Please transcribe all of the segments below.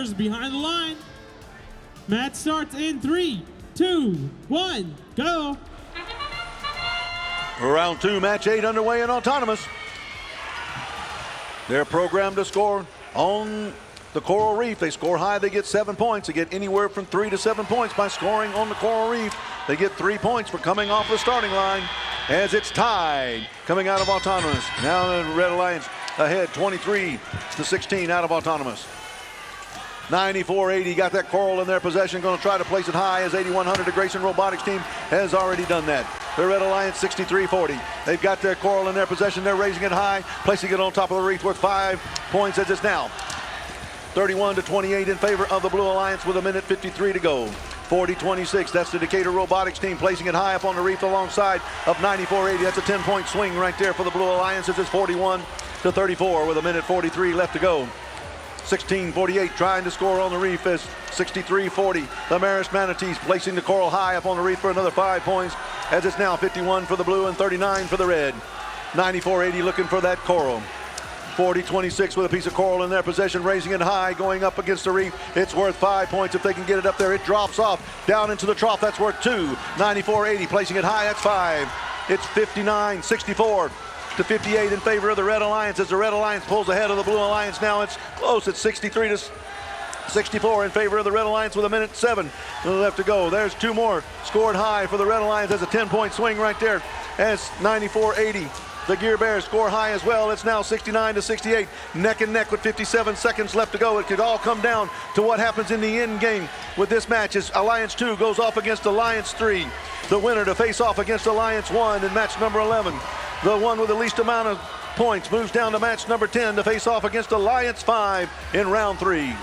players behind the line. Match starts in 3, 2, 1, go. Round 2, match 8 underway in autonomous. They're programmed to score on the coral reef. They score high, they get 7 points. They get anywhere from 3 to 7 points by scoring on the coral reef. They get 3 points for coming off the starting line as it's tied coming out of autonomous. Now the Red Alliance ahead 23-16 out of autonomous. 94-80 got that coral in their possession, going to try to place it high as 8100, the Grayson Robotics team, has already done that. The Red Alliance 63-40. They've got their coral in their possession. They're raising it high, placing it on top of the reef worth 5 points as it's now 31-28 in favor of the Blue Alliance with 1:53 to go. 40-26, that's the Decatur Robotics team placing it high up on the reef alongside of 94-80. That's a 10-point swing right there for the Blue Alliance as it's 41-34 with 1:43 left to go. 16-48 trying to score on the reef as 63-40. The Marist Manatees placing the coral high up on the reef for another 5 points as it's now 51 for the blue and 39 for the red. 94-80 looking for that coral. 40-26 with a piece of coral in their possession, raising it high, going up against the reef. It's worth 5 points if they can get it up there. It drops off down into the trough. That's worth 2. 94-80 placing it high. That's 5. It's 59-64 to 58 in favor of the Red Alliance as the Red Alliance pulls ahead of the Blue Alliance. Now it's close. It's 63-64 in favor of the Red Alliance with 1:07 left to go. There's 2 more scored high for the Red Alliance. There's a 10-point swing right there as 94-80. The Gear Bears score high as well. It's now 69-68, neck and neck with 57 seconds left to go. It could all come down to what happens in the end game with this match as Alliance 2 goes off against Alliance 3. The winner to face off against Alliance 1 in match number 11. The one with the least amount of points moves down to match number 10 to face off against Alliance 5 in round 3.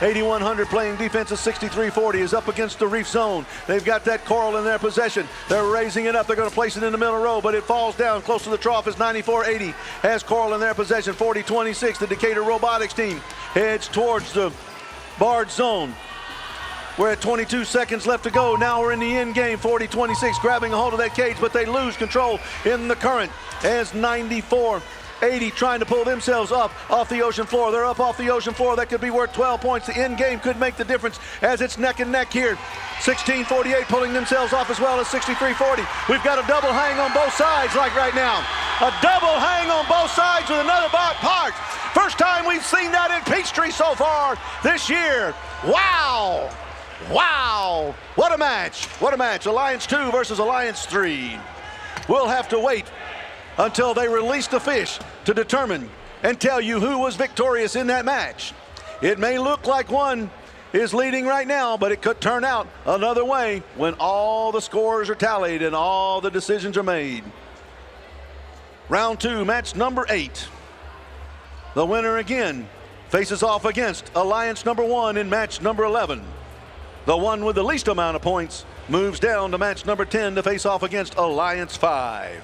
8100 playing defense of 63-40 is up against the reef zone. They've got that coral in their possession. They're raising it up. They're going to place it in the middle row, but it falls down close to the trough as 94-80 has coral in their possession. 40-26, the Decatur Robotics team heads towards the barred zone. We're at 22 seconds left to go. Now we're in the end game. 40-26 grabbing a hold of that cage, but they lose control in the current as 94-80 trying to pull themselves up off the ocean floor. They're up off the ocean floor. That could be worth 12 points. The end game could make the difference as it's neck and neck here. 16-48 pulling themselves off as well as 63-40. We've got a double hang on both sides like right now. A double hang on both sides with another part. First time we've seen that in Peachtree so far this year. Wow. Wow. What a match. What a match. Alliance 2 versus Alliance 3. We'll have to wait until they release the fish to determine and tell you who was victorious in that match. It may look like one is leading right now, but it could turn out another way when all the scores are tallied and all the decisions are made. Round 2, match number 8. The winner again faces off against Alliance number 1 in match number 11. The one with the least amount of points moves down to match number 10 to face off against Alliance 5.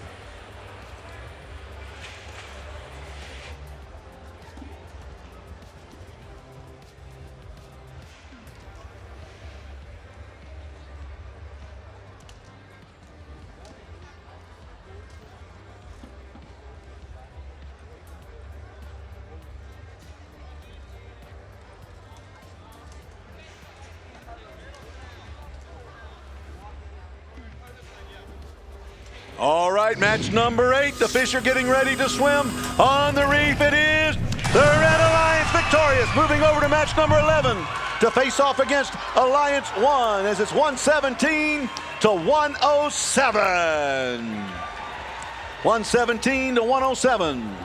All right, match number 8. The fish are getting ready to swim on the reef. It is the Red Alliance victorious, moving over to match number 11 to face off against Alliance 1 as it's 117 to 107. 117 to 107.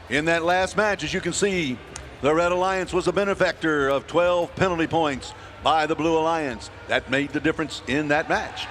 In that last match, as you can see, the Red Alliance was a benefactor of 12 penalty points by the Blue Alliance. That made the difference in that match.